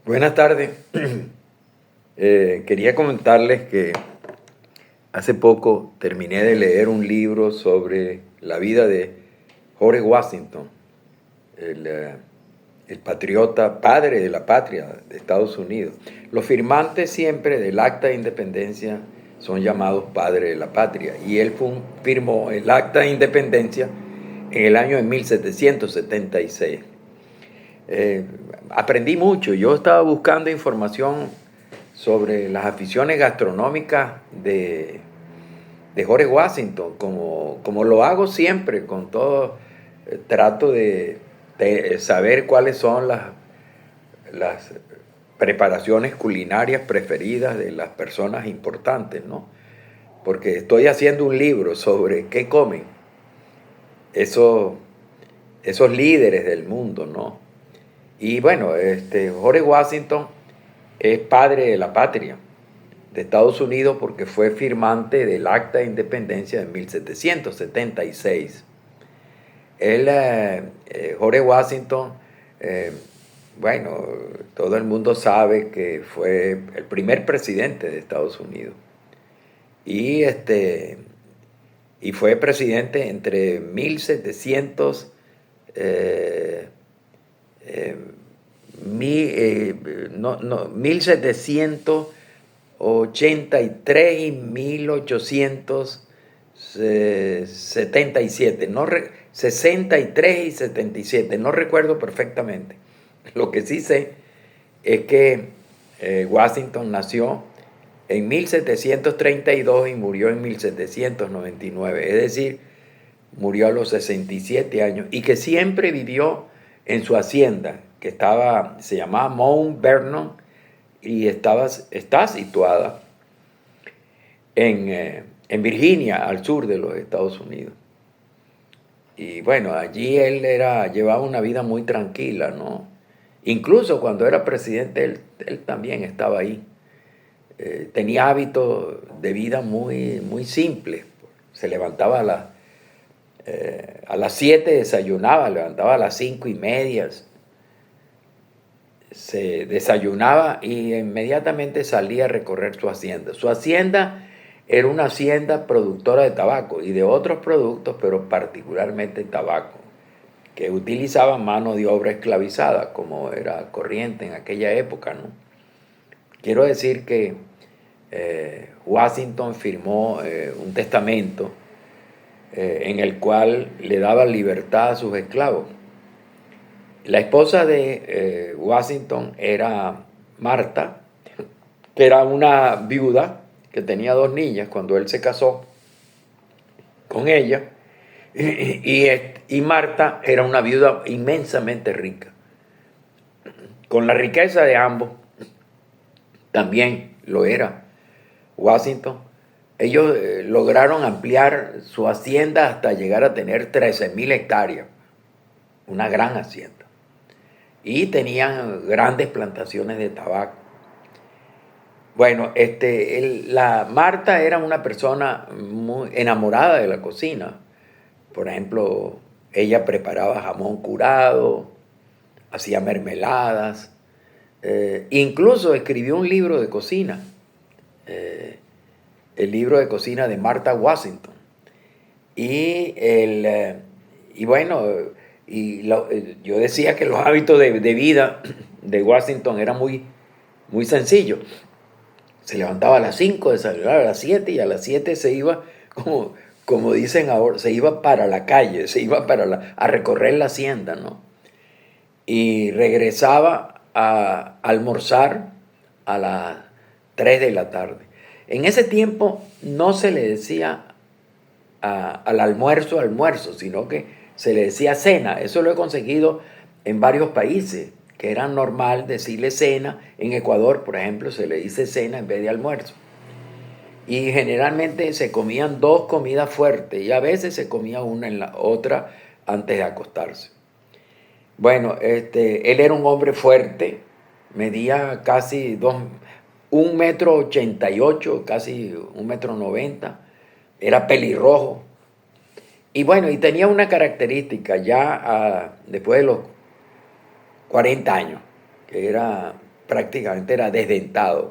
Buenas tardes. Quería comentarles que hace poco terminé de leer un libro sobre la vida de George Washington, el patriota, padre de la patria de Estados Unidos. Los firmantes siempre del Acta de Independencia son llamados padre de la patria, y él firmó el Acta de Independencia en el año de 1776. Aprendí mucho. Yo estaba buscando información sobre las aficiones gastronómicas de George Washington, como lo hago siempre, con todo. Trato de saber cuáles son las preparaciones culinarias preferidas de las personas importantes, ¿no? Porque estoy haciendo un libro sobre qué comen esos, esos líderes del mundo, ¿no? Y bueno, George Washington es padre de la patria de Estados Unidos porque fue firmante del Acta de Independencia de 1776. George Washington, bueno, todo el mundo sabe que fue el primer presidente de Estados Unidos. Y, y fue presidente entre 1700... no, 1783 y 1877, 63 y 77, no recuerdo perfectamente. Lo que sí sé es que Washington nació en 1732 y murió en 1799, es decir, murió a los 67 años, y que siempre vivió en su hacienda, que se llamaba Mount Vernon, y está situada en Virginia, al sur de los Estados Unidos. Y bueno, allí él llevaba una vida muy tranquila, ¿no? Incluso cuando era presidente, él también estaba ahí. Tenía hábitos de vida muy, muy simples. Se levantaba a las 7, desayunaba, levantaba a las 5:30, se desayunaba y inmediatamente salía a recorrer su hacienda. Su hacienda era una hacienda productora de tabaco y de otros productos, pero particularmente tabaco, que utilizaba mano de obra esclavizada, como era corriente en aquella época, ¿no? Quiero decir que Washington firmó un testamento en el cual le daba libertad a sus esclavos. La esposa de Washington era Marta, que era una viuda que tenía 2 niñas cuando él se casó con ella, y Marta era una viuda inmensamente rica. Con la riqueza de ambos, también lo era Washington. Ellos lograron ampliar su hacienda hasta llegar a tener 13,000 hectáreas, una gran hacienda. Y tenían grandes plantaciones de tabaco. Bueno, la Marta era una persona muy enamorada de la cocina. Por ejemplo, ella preparaba jamón curado, hacía mermeladas, incluso escribió un libro de cocina, el libro de cocina de Martha Washington. Y bueno, yo decía que los hábitos de vida de Washington eran muy, muy sencillos. Se levantaba a las 5, desayunaba a las 7 y a las 7 se iba, como dicen ahora, se iba para la calle, se iba a recorrer la hacienda, ¿no? Y regresaba a almorzar a las 3 de la tarde. En ese tiempo no se le decía al almuerzo, sino que se le decía cena. Eso lo he conseguido en varios países, que era normal decirle cena. En Ecuador, por ejemplo, se le dice cena en vez de almuerzo. Y generalmente se comían 2 comidas fuertes y a veces se comía una en la otra antes de acostarse. Bueno, él era un hombre fuerte, medía casi 1,88 m, casi 1,90 m, era pelirrojo. Y bueno, y tenía una característica ya después de los 40 años, que era prácticamente era desdentado.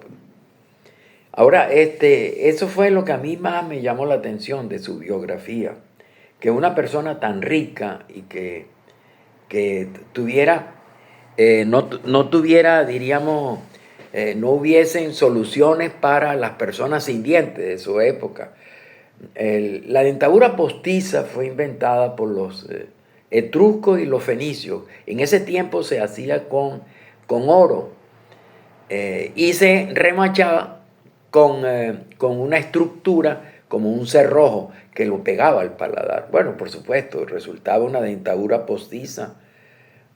Ahora, eso fue lo que a mí más me llamó la atención de su biografía, que una persona tan rica y que tuviera, no tuviera, diríamos, no hubiesen soluciones para las personas sin dientes de su época. La dentadura postiza fue inventada por los etruscos y los fenicios. En ese tiempo se hacía con oro y se remachaba con una estructura como un cerrojo que lo pegaba al paladar. Bueno, por supuesto, resultaba una dentadura postiza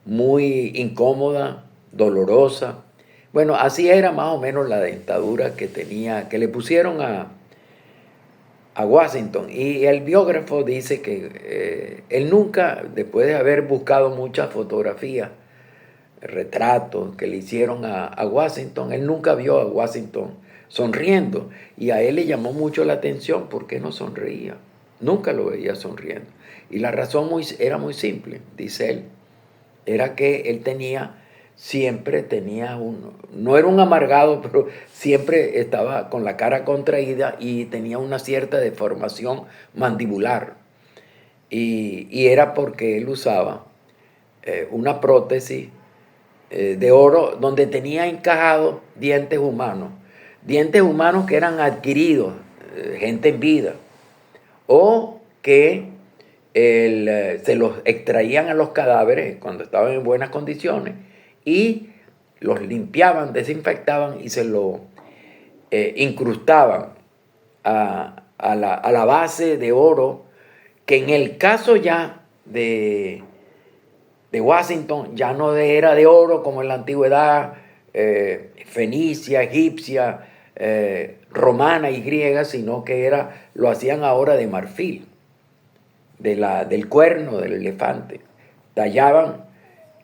muy incómoda, dolorosa. Bueno, así era más o menos la dentadura que le pusieron a Washington. Y el biógrafo dice que él nunca, después de haber buscado muchas fotografías, retratos que le hicieron a Washington, él nunca vio a Washington sonriendo. Y a él le llamó mucho la atención porque no sonreía. Nunca lo veía sonriendo. Y la razón era muy simple, dice él. Era que él siempre tenía no era un amargado, pero siempre estaba con la cara contraída y tenía una cierta deformación mandibular. Y era porque él usaba una prótesis de oro donde tenía encajados dientes humanos que eran adquiridos, gente en vida, o que se los extraían a los cadáveres cuando estaban en buenas condiciones y los limpiaban, desinfectaban y se lo incrustaban a la base de oro, que en el caso ya de Washington ya no era de oro como en la antigüedad fenicia, egipcia, romana y griega, sino que lo hacían ahora de marfil, del cuerno del elefante. Tallaban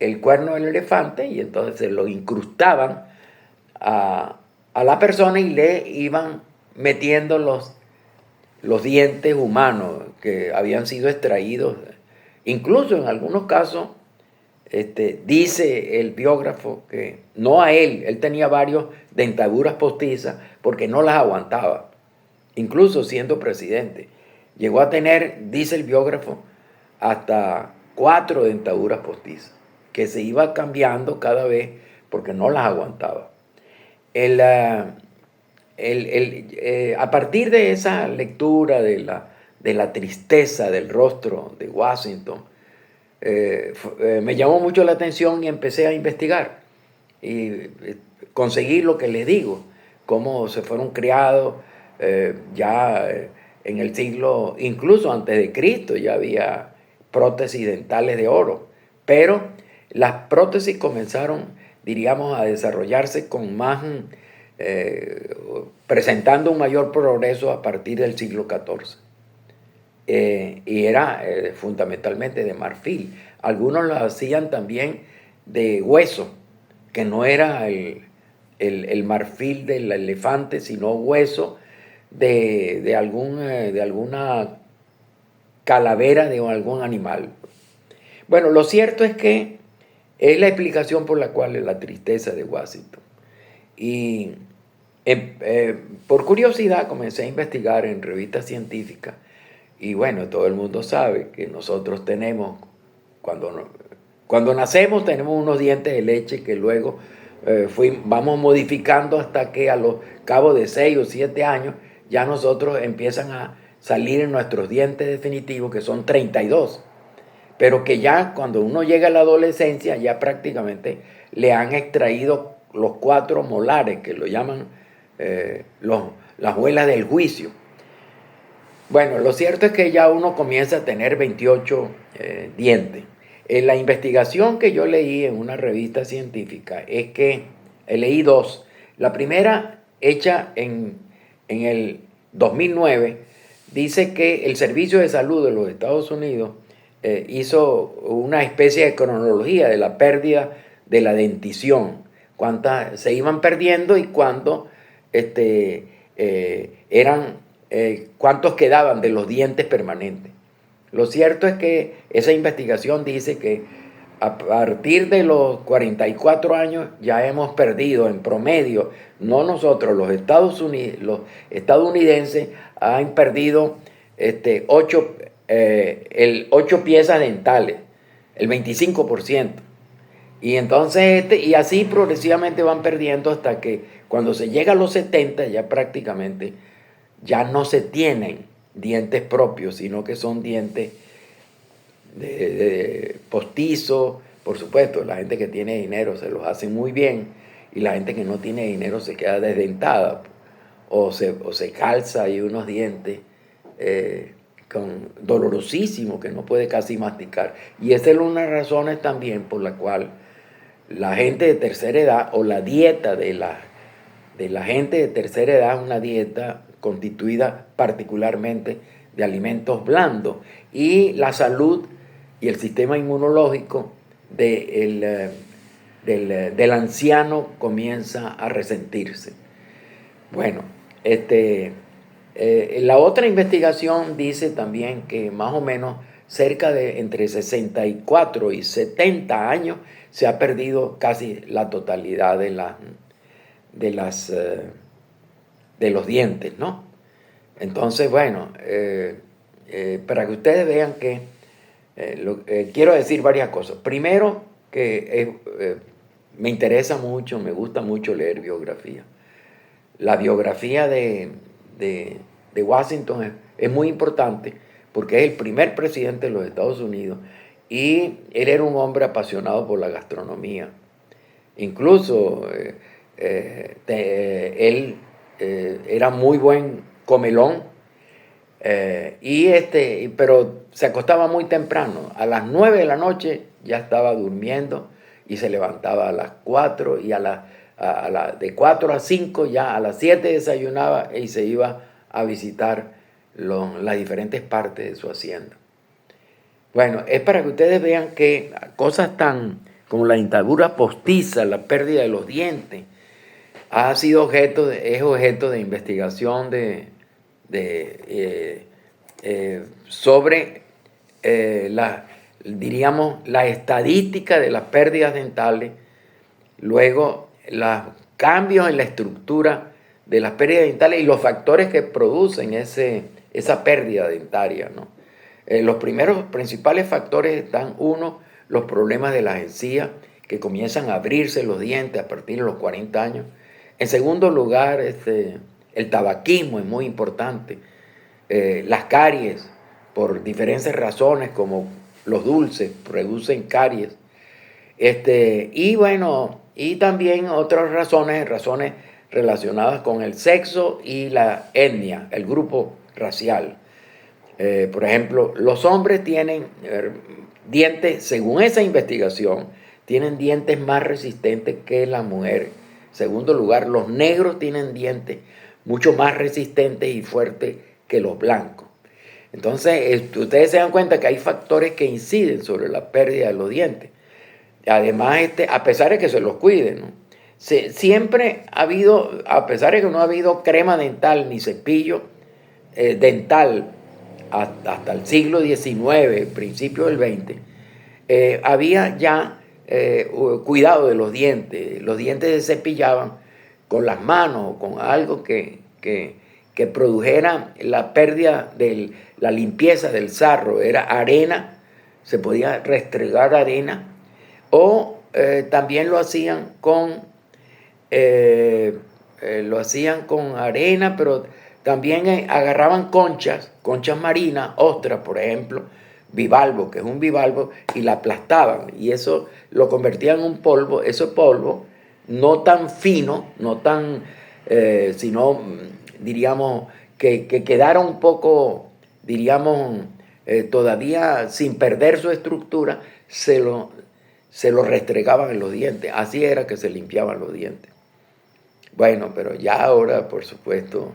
el cuerno del elefante y entonces se lo incrustaban a la persona y le iban metiendo los dientes humanos que habían sido extraídos. Incluso en algunos casos, dice el biógrafo que no a él tenía varios dentaduras postizas porque no las aguantaba, incluso siendo presidente. Llegó a tener, dice el biógrafo, hasta 4 dentaduras postizas, que se iba cambiando cada vez porque no las aguantaba. A partir de esa lectura de la tristeza del rostro de Washington, me llamó mucho la atención y empecé a investigar y conseguí lo que les digo, cómo se fueron criados ya en el siglo, incluso antes de Cristo, ya había prótesis dentales de oro, pero las prótesis comenzaron, diríamos, a desarrollarse con más, presentando un mayor progreso a partir del siglo XIV. Y era fundamentalmente de marfil. Algunos lo hacían también de hueso, que no era el marfil del elefante, sino hueso de alguna calavera de algún animal. Bueno, lo cierto es que es la explicación por la cual es la tristeza de Washington. Y por curiosidad comencé a investigar en revistas científicas. Y bueno, todo el mundo sabe que nosotros tenemos, cuando nacemos tenemos unos dientes de leche que luego vamos modificando hasta que a los cabos de 6 o 7 años ya nosotros empiezan a salir en nuestros dientes definitivos, que son 32. Pero que ya cuando uno llega a la adolescencia ya prácticamente le han extraído los 4 molares, que lo llaman las muelas del juicio. Bueno, lo cierto es que ya uno comienza a tener 28 dientes. En la investigación que yo leí en una revista científica es que leí 2. La primera, hecha en el 2009, dice que el Servicio de Salud de los Estados Unidos hizo una especie de cronología de la pérdida de la dentición, cuántas se iban perdiendo y cuánto cuántos quedaban de los dientes permanentes. Lo cierto es que esa investigación dice que a partir de los 44 años ya hemos perdido en promedio, no nosotros, los estadounidenses han perdido 8 piezas dentales, el 25%. Y entonces, y así progresivamente van perdiendo hasta que cuando se llega a los 70 ya prácticamente ya no se tienen dientes propios, sino que son dientes de postizo. Por supuesto, la gente que tiene dinero se los hace muy bien y la gente que no tiene dinero se queda desdentada o se calza ahí unos dientes dolorosísimos que no puede casi masticar. Y esa es una de las razones también por la cual la gente de tercera edad o la dieta de la gente de tercera edad es una dieta constituida particularmente de alimentos blandos y la salud y el sistema inmunológico del anciano comienza a resentirse. Bueno, la otra investigación dice también que más o menos cerca de entre 64 y 70 años se ha perdido casi la totalidad de los dientes, ¿no? Entonces, bueno, para que ustedes vean que quiero decir varias cosas. Primero, que me interesa mucho, me gusta mucho leer biografía. La biografía de Washington es muy importante porque es el primer presidente de los Estados Unidos y él era un hombre apasionado por la gastronomía. Incluso él era muy buen comelón, pero se acostaba muy temprano. A las 9 de la noche ya estaba durmiendo y se levantaba a las 4 y de 4 a 5 ya a las 7 desayunaba y se iba a visitar las diferentes partes de su hacienda. Bueno, es para que ustedes vean que cosas tan como la dentadura postiza, la pérdida de los dientes, es objeto de investigación sobre la estadística de las pérdidas dentales, luego los cambios en la estructura de las pérdidas dentales y los factores que producen esa pérdida dentaria, ¿no? Los primeros principales factores están, uno, los problemas de las encías, que comienzan a abrirse los dientes a partir de los 40 años. En segundo lugar, el tabaquismo es muy importante. Las caries, por diferentes razones, como los dulces, producen caries. Y bueno, y también otras razones relacionadas con el sexo y la etnia, el grupo racial. Por ejemplo, los hombres tienen dientes, según esa investigación, tienen dientes más resistentes que las mujeres. En segundo lugar, los negros tienen dientes mucho más resistentes y fuertes que los blancos. Entonces, ustedes se dan cuenta que hay factores que inciden sobre la pérdida de los dientes. Además, a pesar de que se los cuiden, ¿no? Siempre ha habido, a pesar de que no ha habido crema dental ni cepillo dental hasta el siglo XIX, principio del XX, había ya cuidado de los dientes. Los dientes se cepillaban con las manos o con algo que produjera la pérdida de la limpieza del sarro. Era arena, se podía restregar arena, o también lo hacían con arena, pero también agarraban conchas marinas, ostras, por ejemplo, bivalvo, que es un bivalvo, y la aplastaban, y eso lo convertían en un polvo. Ese polvo, no tan fino, no tan, sino, diríamos, que quedara un poco, diríamos, todavía sin perder su estructura, se lo restregaban en los dientes. Así era que se limpiaban los dientes. Bueno, pero ya ahora, por supuesto,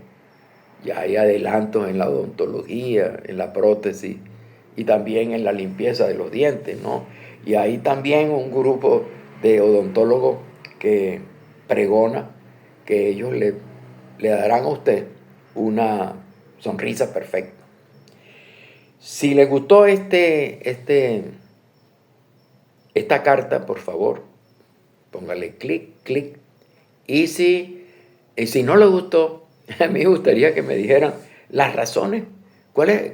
ya hay adelantos en la odontología, en la prótesis y también en la limpieza de los dientes, ¿no? Y hay también un grupo de odontólogos que pregona que ellos le darán a usted una sonrisa perfecta. Si les gustó este esta carta, por favor, póngale clic, clic. Y si no le gustó, a mí me gustaría que me dijeran las razones,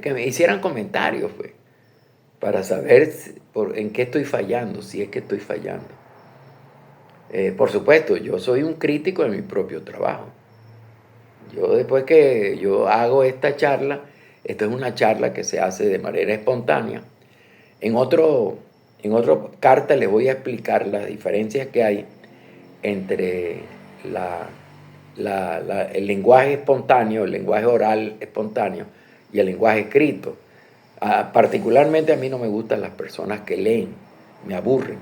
que me hicieran comentarios, pues, para saber en qué estoy fallando, si es que estoy fallando. Por supuesto, yo soy un crítico de mi propio trabajo. Yo después que yo hago esta charla, esta es una charla que se hace de manera espontánea. En otro carta les voy a explicar las diferencias que hay entre el lenguaje espontáneo, el lenguaje oral espontáneo y el lenguaje escrito. Particularmente a mí no me gustan las personas que leen, me aburren.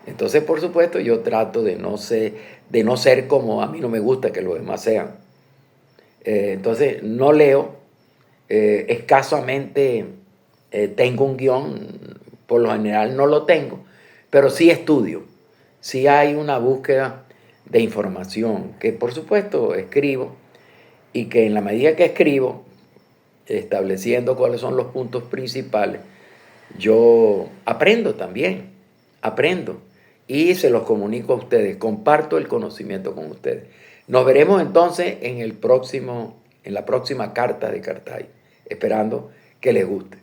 Entonces, por supuesto, yo trato de no ser como a mí no me gusta que los demás sean. Entonces, no leo, escasamente tengo un guión, por lo general no lo tengo, pero sí estudio, sí hay una búsqueda de información, que por supuesto escribo, y que en la medida que escribo, estableciendo cuáles son los puntos principales, yo aprendo también, aprendo, y se los comunico a ustedes, comparto el conocimiento con ustedes. Nos veremos entonces en la próxima carta de Cartay, esperando que les guste.